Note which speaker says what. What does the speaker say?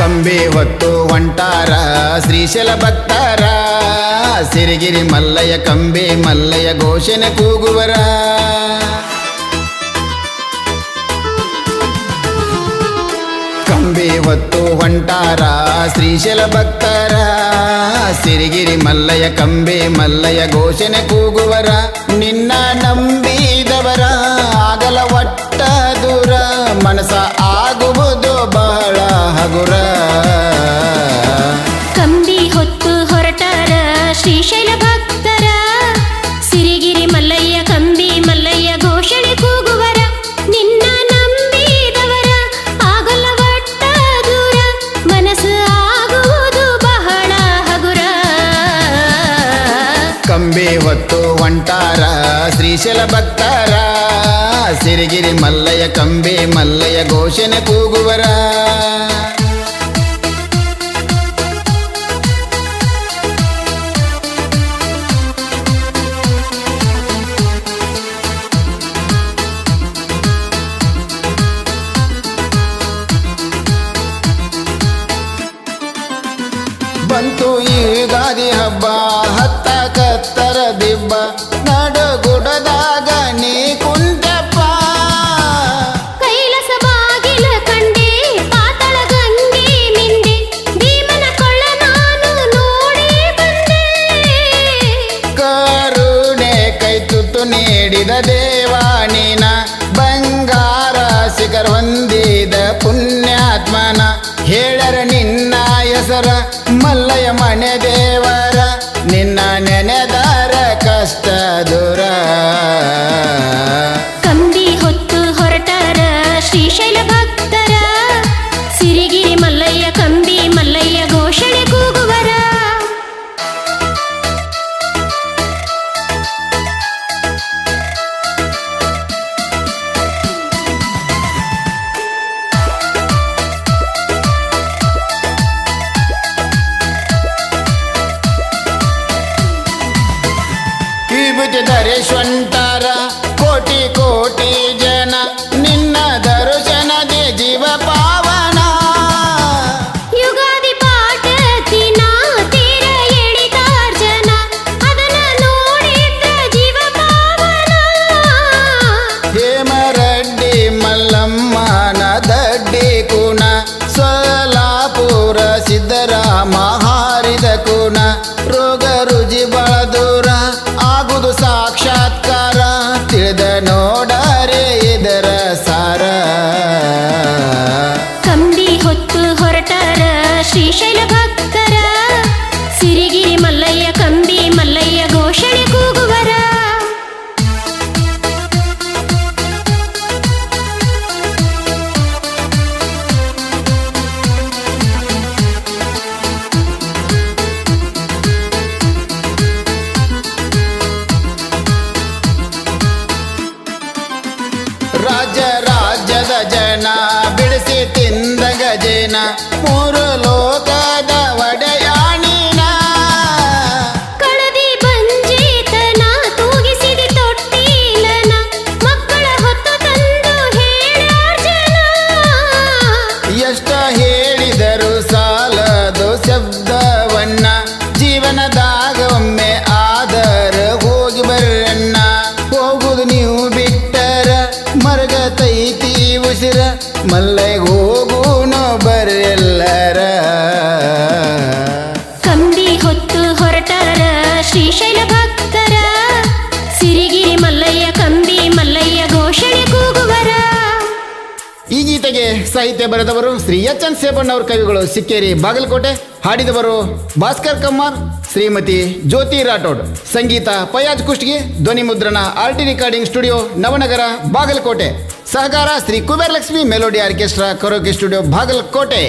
Speaker 1: ಕಂಬಿ ಹೊತ್ತು ಹೊಂಟಾರ ಶ್ರೀಶೈಲ ಭಕ್ತರ ಸಿರಿಗಿರಿ ಮಲ್ಲಯ್ಯ ಕಂಬಿ ಮಲ್ಲಯ್ಯ ಘೋಷಣೆ ಕೂಗುವರ ಕಂಬಿ ಹೊತ್ತು ಹೊಂಟಾರ ಶ್ರೀಶೈಲ ಭಕ್ತರ ಸಿರಿಗಿರಿ ಮಲ್ಲಯ್ಯ ಕಂಬಿ ಮಲ್ಲಯ್ಯ ಘೋಷಣೆ ಕೂಗುವರ ನಿನ್ನ ನಂಬಿದವರ ಆಗಲ ಒಟ್ಟ ದೂರ ಮನಸ ಆಗುವುದು ಬಹಳ ಹಗುರ
Speaker 2: ಕಂಬಿ ಹೊತ್ತು ಹೊರಟಾರ ಶ್ರೀಶೈಲ ಭಕ್ತರ ಸಿರಿಗಿರಿ ಮಲ್ಲಯ್ಯ ಕಂಬಿ ಮಲ್ಲಯ್ಯ ಘೋಷಣೆ ಕೂಗುವರ ನಿನ್ನ ನಂಬಿದವರ ಆಗಲ್ಲ ಒಟ್ಟ ದೂರ ಮನಸ್ಸು ಆಗುವುದು ಬಹಳ ಹಗುರ
Speaker 1: ಕಂಬಿ ಹೊತ್ತು ಹೊಂಟಾರ ಶ್ರೀಶೈಲ ಭಕ್ತರ ಸಿರಿಗಿರಿ ಮಲ್ಲಯ್ಯ ಕಂಬಿ ಮಲ್ಲಯ್ಯ ಘೋಷಣೆ ಕೂಗುವರ ಬಂತು ಯುಗಾದಿ ಹಬ್ಬ ಹತ್ತ ಕತ್ತರ ದಿಬ್ಬ ನಡುಗುಡದಾಗ ನೀ ಕುಂಟಪ್ಪ
Speaker 2: ಕೈಲಾಸ ಬಾಗಿಲ ಕಂಡೆ ಪಾತಾಳ ಗಂಗೆ ಮಿಂದೆ ಭೀಮನ ಕೊಳ್ಳ ನಾನು ನೋಡಿ ಬಂದೆ
Speaker 1: ಕರುಣೆ ಕೈ ತುತ್ತು ನೀಡಿದ ದೇವ ನೀನ ಬಂಗಾರ ಶಿಖರ ಹೊಂದಿದ ಪುಣ್ಯಾತ್ಮನ ಹೇಳರ ನಿನ್ನ ಹೆಸರ ಮಲ್ಲಯ್ಯ ಮನೆ ದೇವರ ನಿನ್ನ ನೆನೆದಾರ ಕಷ್ಟ ದೂರ
Speaker 2: ಕಂಬಿ ಹೊತ್ತು ಹೊರಟಾರ ಶ್ರೀಶೈಲ ಭಕ್ತರ ಸಿರಿಗಿರಿ ಮಲ್ಲಯ್ಯ ಕಂಬಿ ಮಲ್ಲಯ್ಯ ಘೋಷಣೆ ಕೂಗುವರ
Speaker 1: ವಿಭೂತಿ ಧರಿಸುವಂತಾರ ಕೋಟಿ ಕೋಟಿ ಜನ ನಿನ್ನ ದರ್ಶನದೆ ಜೀವ ಪಾವನ
Speaker 2: ಯುಗಾದಿ ಪಾಠ ದಿನ ತೀರ ಎಳಿತಾರ್ಜನ ಅದನ್ನ ನೋಡಿದ್ರ ಜೀವ ಪಾವನ
Speaker 1: ಹೇಮರೆಡ್ಡಿ ಮಲ್ಲಮ್ಮನ ದಡ್ಡಿ ಕುಣ ಸೋಲಾಪುರ ಸಿದ್ದರಾಮ ಹಾರಿದ ಕುಣ ರೋಗ ರುಜಿ ಬಳ ದೂರ ಆಗುದು ಸಾಕ್ಷಾತ್ಕಾರ ತಿಳಿದ ನೋಡರೆ ಇದರ ಸಾರ
Speaker 2: ಕಂಬಿ ಹೊತ್ತು ಹೊರಟಾರ ಶ್ರೀಶೈಲ ಭಕ್ತರ ಸಿರಿಗಿರಿ ಮಲ್ಲಯ್ಯ ಕಂಬಿ ಮಲ್ಲಯ್ಯ ಘೋಷಣೆ ಕೂಗುವರ
Speaker 1: ರಾಜ್ಯ ರಾಜ್ಯದ ಜನ ಬಿಡಿಸಿ ತಿಂದ ಗಜೇನ ಮೂರು ಲೋಕದ ಒಡೆಯಾಣಿನ
Speaker 2: ಕಳದಿ ಬಂಜೀತನ ತೂಗಿಸಿದಿ ತೊಟ್ಟಿಲನ ಮಕ್ಕಳ ಹೊತ್ತು ತಂದು ಹೇಳ್ಯಾರ್ ಜನ
Speaker 1: ಎಷ್ಟ ಹೇಳಿದರು ಸಾಲದು ಶಬ್ದವನ್ನ ಜೀವನದಾಗ ಒಮ್ಮೆ ಆದರ ಹೋಗಿ ಬರ್ರಣ್ಣ ಹೋಗುದು ನೀವು ಬಿಟ್ಟರ ಮರಗತೈತಿ ಉಸಿರ ಮಲ್ಲಯ್ಯ ಹೋಗೂನು ಬರೆಲ್ಲರ
Speaker 2: ಕಂಬಿ ಹೊತ್ತು ಹೊರಟಾರ ಶ್ರೀಶೈಲ ಭಕ್ತರ ಸಿರಿಗಿರಿ ಮಲ್ಲಯ್ಯ ಕಂಬಿ ಮಲ್ಲಯ್ಯ ಘೋಷಣೆ ಕೂಗುವರ
Speaker 1: ಈ ಗೀತೆಗೆ ಸಾಹಿತ್ಯ ಬರೆದವರು ಶ್ರೀ ಎಚ್ ಎನ್ ಸೇಬಣ್ಣವ್ರ ಕವಿಗಳು ಸಿಕ್ಕೇರಿ ಬಾಗಲಕೋಟೆ ಹಾಡಿದವರು ಭಾಸ್ಕರ್ ಕಮ್ಮಾರ್ ಶ್ರೀಮತಿ ಜ್ಯೋತಿ ರಾಠೋಡ್ ಸಂಗೀತ ಪಯಾಜ್ ಕುಷ್ಟಗಿ ಧ್ವನಿ ಮುದ್ರಣ RT recording studio Navanagar Bagalkote ಸಹಕಾರ Shri Kuber Lakshmi melody orchestra karaoke studio Bagalkot